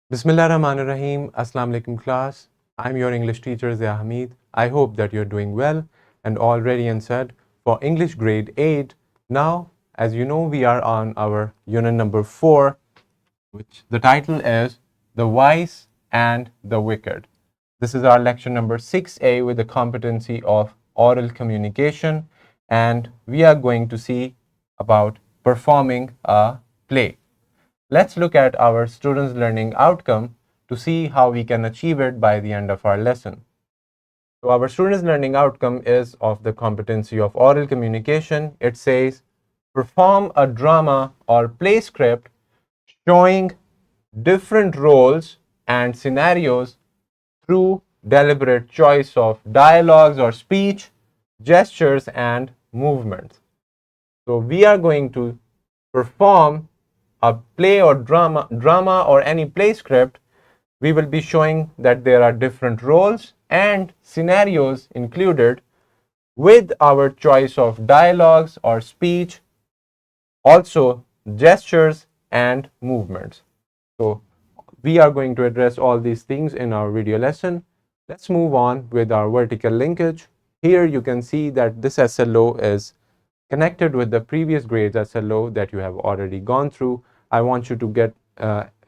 Bismillahirrahmanirrahim. Assalamu alaikum class. I'm your English teacher Zia Hamid. I hope that you're doing well and all ready and set for English grade 8. Now, as you know, we are on our unit number 4, which the title is The Wise and the Wicked. This is our lecture number 6A with the competency of oral communication, and we are going to see about performing a play. Let's look at our students' learning outcome to see how we can achieve it by the end of our lesson. So our students' learning outcome is of the competency of oral communication. It says, perform a drama or play script showing different roles and scenarios through deliberate choice of dialogues or speech, gestures, and movements. So we are going to perform a play or drama or any play script. We will be showing that there are different roles and scenarios included with our choice of dialogues or speech, also gestures and movements. So we are going to address all these things in our video lesson. Let's move on with our vertical linkage. Here you can see that this SLO is connected with the previous grades SLO that you have already gone through. I want you to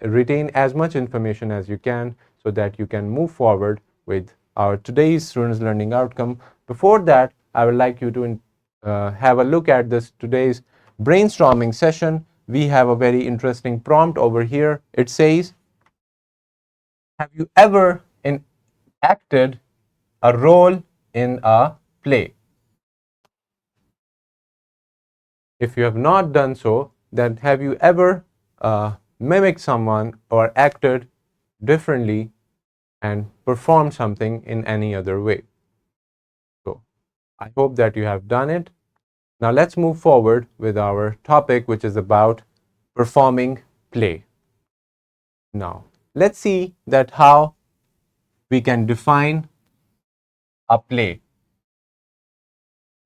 retain as much information as you can so that you can move forward with our today's students learning outcome. Before that, I would like you to have a look at this today's brainstorming session. We have a very interesting prompt over here. It says, have you ever acted a role in a play? If you have not done so, then have you ever mimicked someone or acted differently and performed something in any other way? So I hope that you have done it. Now let's move forward with our topic, which is about performing play. Now let's see that how we can define a play.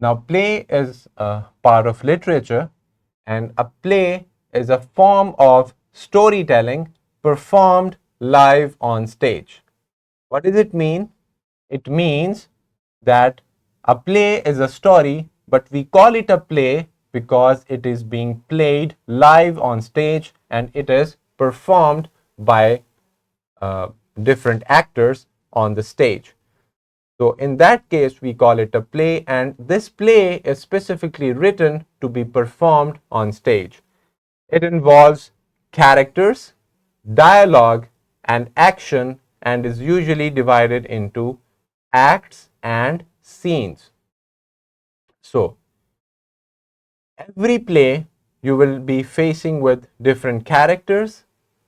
Now play is a part of literature, and a play is a form of storytelling performed live on stage. What does it mean? It means that a play is a story, but we call it a play because it is being played live on stage and it is performed by different actors on the stage. So in that case, we call it a play, and this play is specifically written to be performed on stage. It involves characters, dialogue, and action, and is usually divided into acts and scenes. So every play you will be facing with different characters,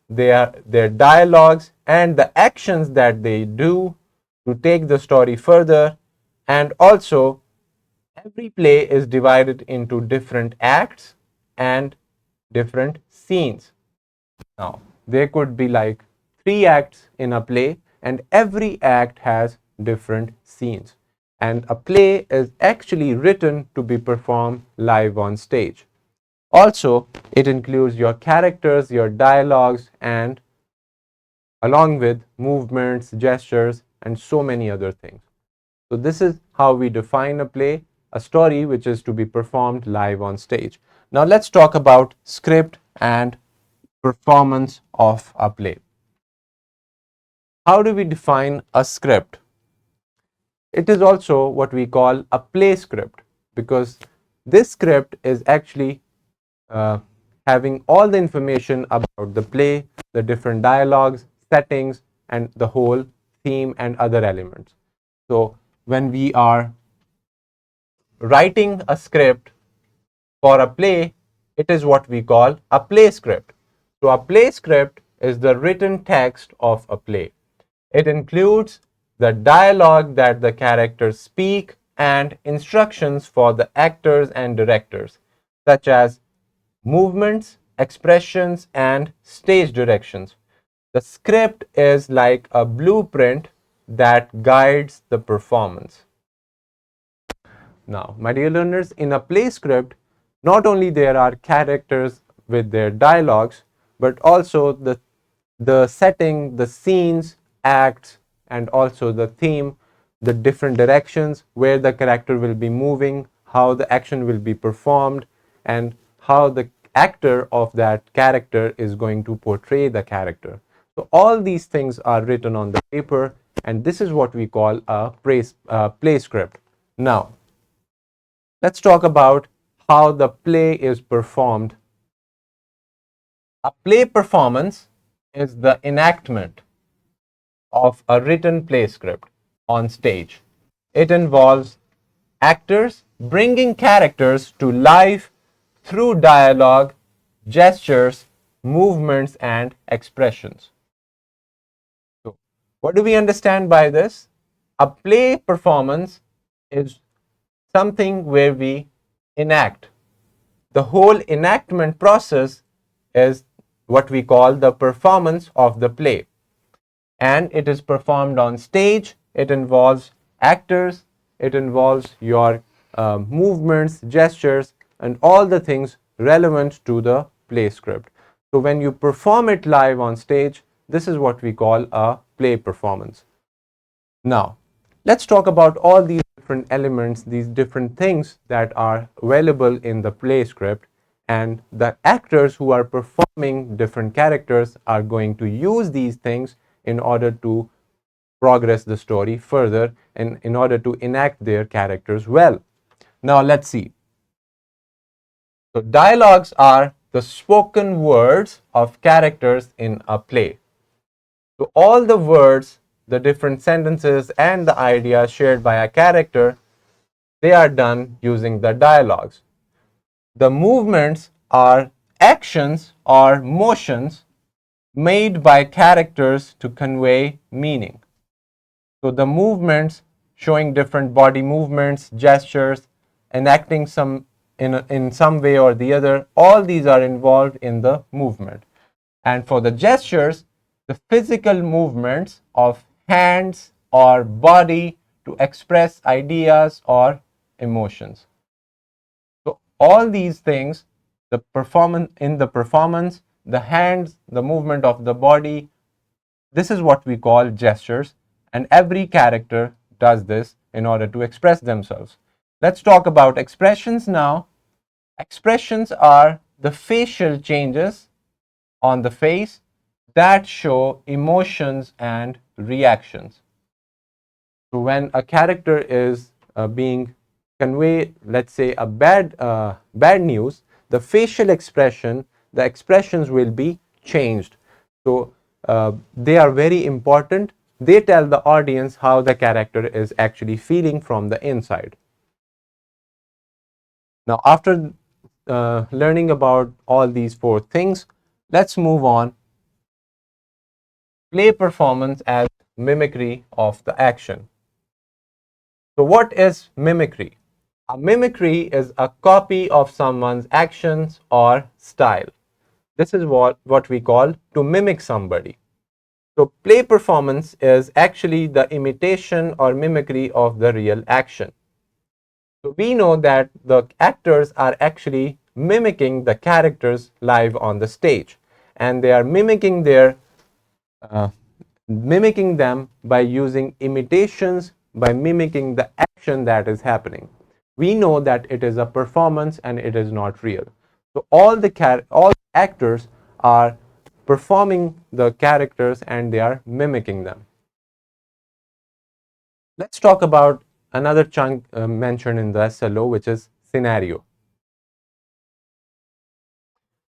their dialogues, and the actions that they do to take the story further. And also every play is divided into different acts and different scenes. Now there could be like 3 acts in a play, and every act has different scenes, and a play is actually written to be performed live on stage. Also, it includes your characters, your dialogues, and along with movements, gestures, and so many other things. So this is how we define a play, a story which is to be performed live on stage. Now let's talk about script and performance of a play. How do we define a script? It is also what we call a play script, because this script is actually uh, having all the information about the play, the different dialogues, settings, and the whole theme and other elements. So when we are writing a script for a play, it is what we call a play script. So a play script is the written text of a play. It includes the dialogue that the characters speak and instructions for the actors and directors, such as movements, expressions, and stage directions. The script is like a blueprint that guides the performance. Now, my dear learners, in a play script, not only there are characters with their dialogues, but also the the setting, the scenes, acts, and also the theme, the different directions where the character will be moving, how the action will be performed, and how the actor of that character is going to portray the character. So all these things are written on the paper, and this is what we call a play script. Now, let's talk about how the play is performed. A play performance is the enactment of a written play script on stage. It involves actors bringing characters to life through dialogue, gestures, movements, and expressions. So, what do we understand by this? A play performance is something where we enact. The whole enactment process is what we call the performance of the play, and it is performed on stage. It involves actors, it involves your movements, gestures, and all the things relevant to the play script. So when you perform it live on stage, this is what we call a play performance. Now, let's talk about all these different elements, these different things that are available in the play script, and the actors who are performing different characters are going to use these things in order to progress the story further and in order to enact their characters well. Now, let's see. So, dialogues are the spoken words of characters in a play. So all the words, the different sentences, and the ideas shared by a character, they are done using the dialogues. The movements are actions or motions made by characters to convey meaning. So the movements showing different body movements, gestures, enacting some in some way or the other, all these are involved in the movement. And for the gestures, the physical movements of hands or body to express ideas or emotions. So all these things, the performance, the hands, the movement of the body, this is what we call gestures, and every character does this in order to express themselves. Let's talk about expressions now. Expressions are the facial changes on the face that show emotions and reactions. So when a character is being conveyed, let's say a bad news, the facial expression, the expressions will be changed. So they are very important. They tell the audience how the character is actually feeling from the inside. Now, after learning about all these four things, let's move on. Play performance as mimicry of the action. So what is mimicry? A mimicry is a copy of someone's actions or style. This is what we call to mimic somebody. So play performance is actually the imitation or mimicry of the real action. So we know that the actors are actually mimicking the characters live on the stage, and they are uh, mimicking them by using imitations, by mimicking the action that is happening. We know that it is a performance and it is not real. So all actors are performing the characters and they are mimicking them. Let's talk about another chunk mentioned in the SLO, which is scenario.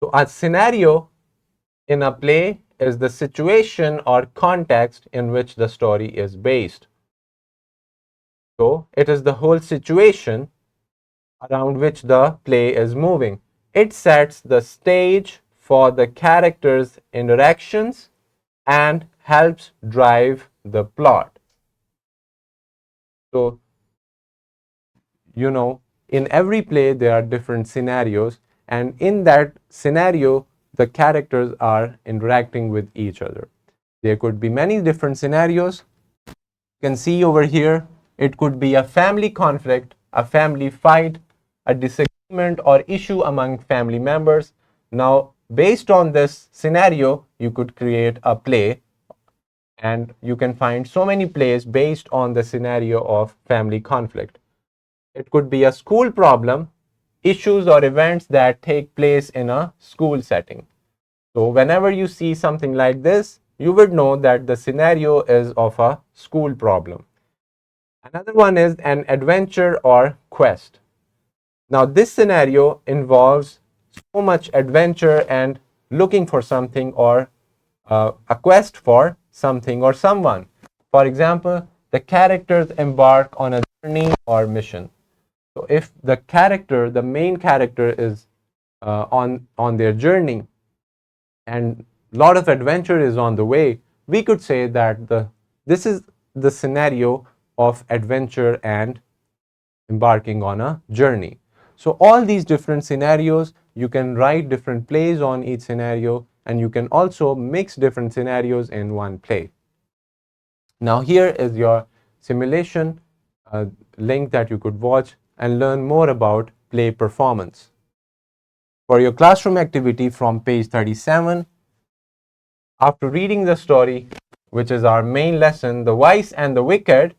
So a scenario in a play is the situation or context in which the story is based. So it is the whole situation around which the play is moving. It sets the stage for the characters' interactions and helps drive the plot. So, in every play there are different scenarios, and in that scenario, the characters are interacting with each other. There could be many different scenarios. You can see over here, it could be a family conflict, a family fight, a disagreement or issue among family members. Now, based on this scenario, you could create a play, and you can find so many plays based on the scenario of family conflict. It could be a school problem, issues or events that take place in a school setting. So whenever you see something like this, you would know that the scenario is of a school problem. Another one is an adventure or quest. Now this scenario involves so much adventure and looking for something, or a quest for something or someone. For example, the characters embark on a journey or mission. So if the main character is on their journey and a lot of adventure is on the way, we could say that this is the scenario of adventure and embarking on a journey. So all these different scenarios, you can write different plays on each scenario, and you can also mix different scenarios in one play. Now here is your simulation link that you could watch and learn more about play performance. For your classroom activity from page 37, after reading the story, which is our main lesson, The Wise and the Wicked,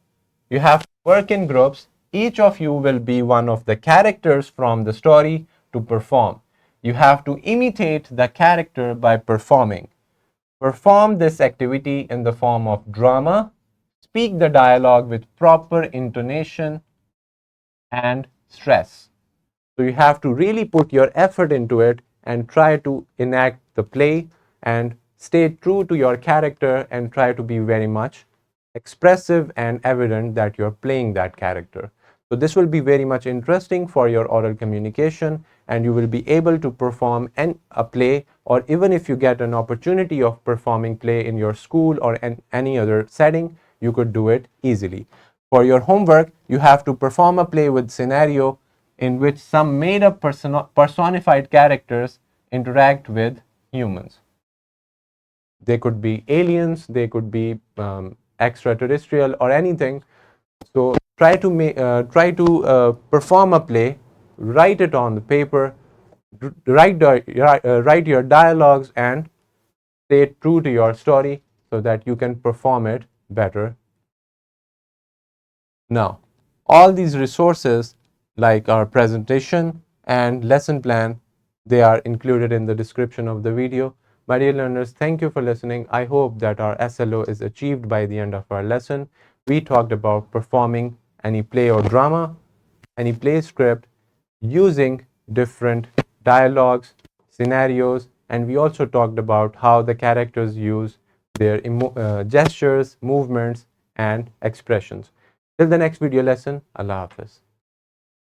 you have to work in groups. Each of you will be one of the characters from the story to perform. You have to imitate the character by performing. Perform this activity in the form of drama. Speak the dialogue with proper intonation and stress. So you have to really put your effort into it and try to enact the play and stay true to your character and try to be very much expressive and evident that you're playing that character. So this will be very much interesting for your oral communication, and you will be able to perform a play, or even if you get an opportunity of performing play in your school or any other setting, you could do it easily. For your homework, you have to perform a play with scenario in which some made up personified characters interact with humans. They could be aliens, they could be extraterrestrial or anything. So try to perform a play, write it on the paper, write your dialogues, and stay true to your story so that you can perform it better. Now, all these resources like our presentation and lesson plan, they are included in the description of the video. My dear learners, thank you for listening. I hope that our SLO is achieved by the end of our lesson. We talked about performing any play or drama, any play script, using different dialogues, scenarios, and we also talked about how the characters use their gestures, movements, and expressions. Till the next video lesson, Allah Hafiz.